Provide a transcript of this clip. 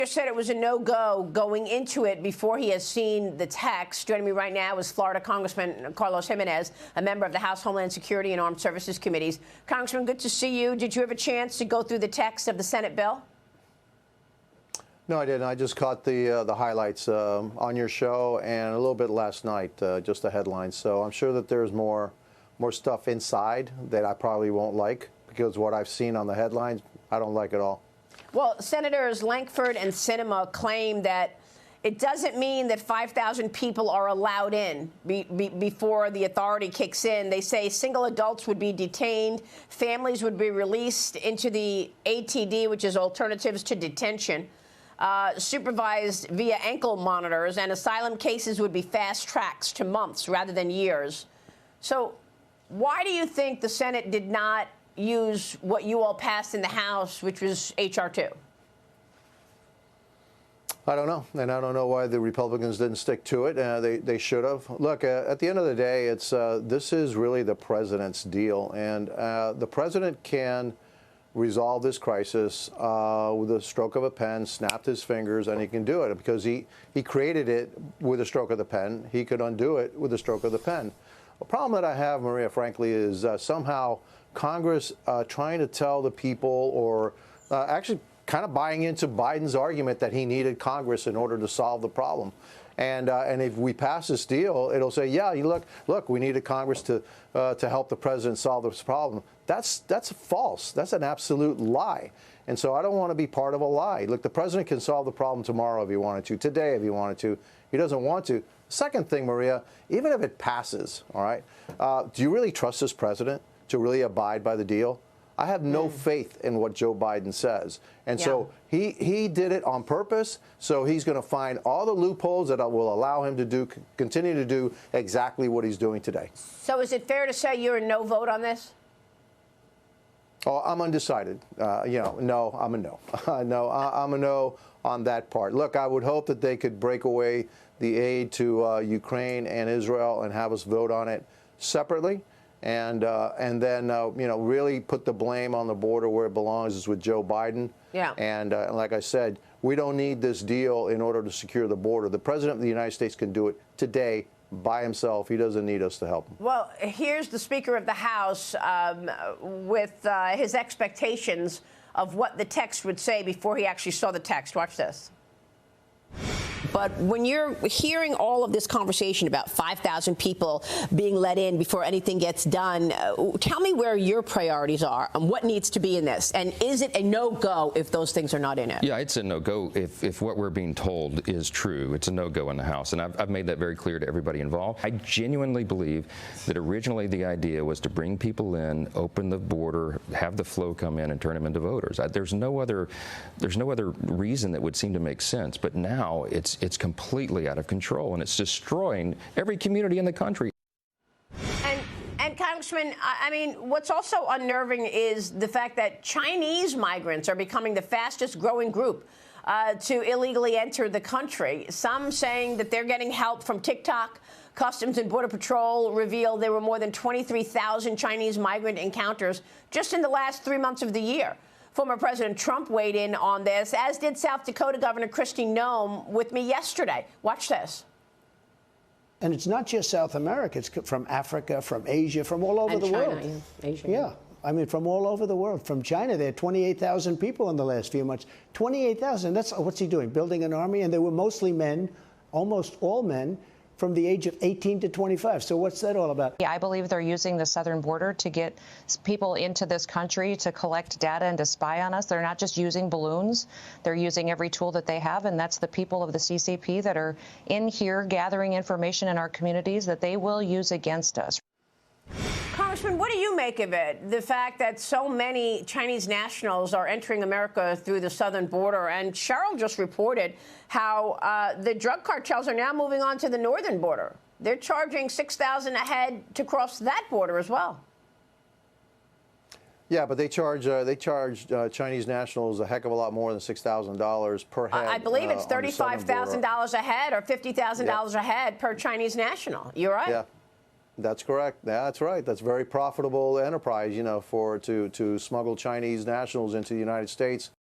Said it was a no-go going into it before he has seen the text. Joining me right now is Florida Congressman Carlos Gimenez, a member of the House Homeland Security and Armed Services Committees. Congressman, good to see you. Did you have a chance to go through the text of the Senate bill? No, I didn't. I just caught the highlights on your show and a little bit last night, just the headlines. So I'm sure that there's more stuff inside that I probably won't like, because what I've seen on the headlines, I don't like at all. Well, Senators Lankford and Sinema claim that it doesn't mean that 5,000 people are allowed in before the authority kicks in. They say single adults would be detained, families would be released into the ATD, which is alternatives to detention, supervised via ankle monitors, and asylum cases would be fast tracks to months rather than years. So why do you think the Senate did not use what you all passed in the House, which was H.R. 2? I don't know, and I don't know why the Republicans didn't stick to it. They should have. Look, at the end of the day, this is really the president's deal, and the president can resolve this crisis with a stroke of a pen, snapped his fingers, and he can do it because he created it with a stroke of the pen. He could undo it with a stroke of the pen. The problem that I have, Maria, frankly, is somehow Congress trying to tell the people, or actually kind of buying into Biden's argument that he needed Congress in order to solve the problem. And if we pass this deal, it'll say, yeah, look, we needed Congress to help the president solve this problem. That's false. That's an absolute lie. And so I don't want to be part of a lie. Look, the president can solve the problem tomorrow if he wanted to, today if he wanted to. He doesn't want to. Second thing, Maria, even if it passes, all right, do you really trust this president to really abide by the deal? I have no faith in what Joe Biden says. And so he did it on purpose. So he's going to find all the loopholes that will allow him to continue to do exactly what he's doing today. So is it fair to say you're a no vote on this? Oh, I'm undecided. No, I'm a no. No, I'm a no on that part. Look, I would hope that they could break away the aid to Ukraine and Israel and have us vote on it separately. And then really put the blame on the border where it belongs, is with Joe Biden. Yeah. And like I said, we don't need this deal in order to secure the border. The president of the United States can do it today by himself. He doesn't need us to help him. Well, here's the Speaker of the House with his expectations of what the text would say before he actually saw the text. Watch this. But when you're hearing all of this conversation about 5,000 people being let in before anything gets done, tell me where your priorities are and what needs to be in this. And is it a no-go if those things are not in it? Yeah, it's a no-go if what we're being told is true. It's a no-go in the House. And I've made that very clear to everybody involved. I genuinely believe that originally the idea was to bring people in, open the border, have the flow come in and turn them into voters. There's no other reason that would seem to make sense. But now it's completely out of control, and it's destroying every community in the country. And Congressman, I mean, what's also unnerving is the fact that Chinese migrants are becoming the fastest growing group to illegally enter the country. Some saying that they're getting help from TikTok. Customs and Border Patrol revealed there were more than 23,000 Chinese migrant encounters just in the last 3 months of the year. Former President Trump weighed in on this, as did South Dakota Governor Kristi Noem with me yesterday. Watch this. And it's not just South America. It's from Africa, from Asia, from all over the world. Yeah. Asia. Yeah. I mean, from all over the world. From China, there are 28,000 people in the last few months. 28,000. That's what's he doing? Building an army? And they were mostly men, almost all men, from the age of 18 to 25. So what's that all about? Yeah, I believe they're using the southern border to get people into this country to collect data and to spy on us. They're not just using balloons. They're using every tool that they have, and that's the people of the CCP that are in here gathering information in our communities that they will use against us. Congressman, what do you make of it? The fact that so many Chinese nationals are entering America through the southern border. And Cheryl just reported how the drug cartels are now moving on to the northern border. They're charging $6,000 a head to cross that border as well. Yeah, but they charge Chinese nationals a heck of a lot more than $6,000 per head. I believe it's $35,000 a head or $50,000 a head per Chinese national. You're right. Yeah. That's correct. That's right. That's very profitable enterprise, to smuggle Chinese nationals into the United States.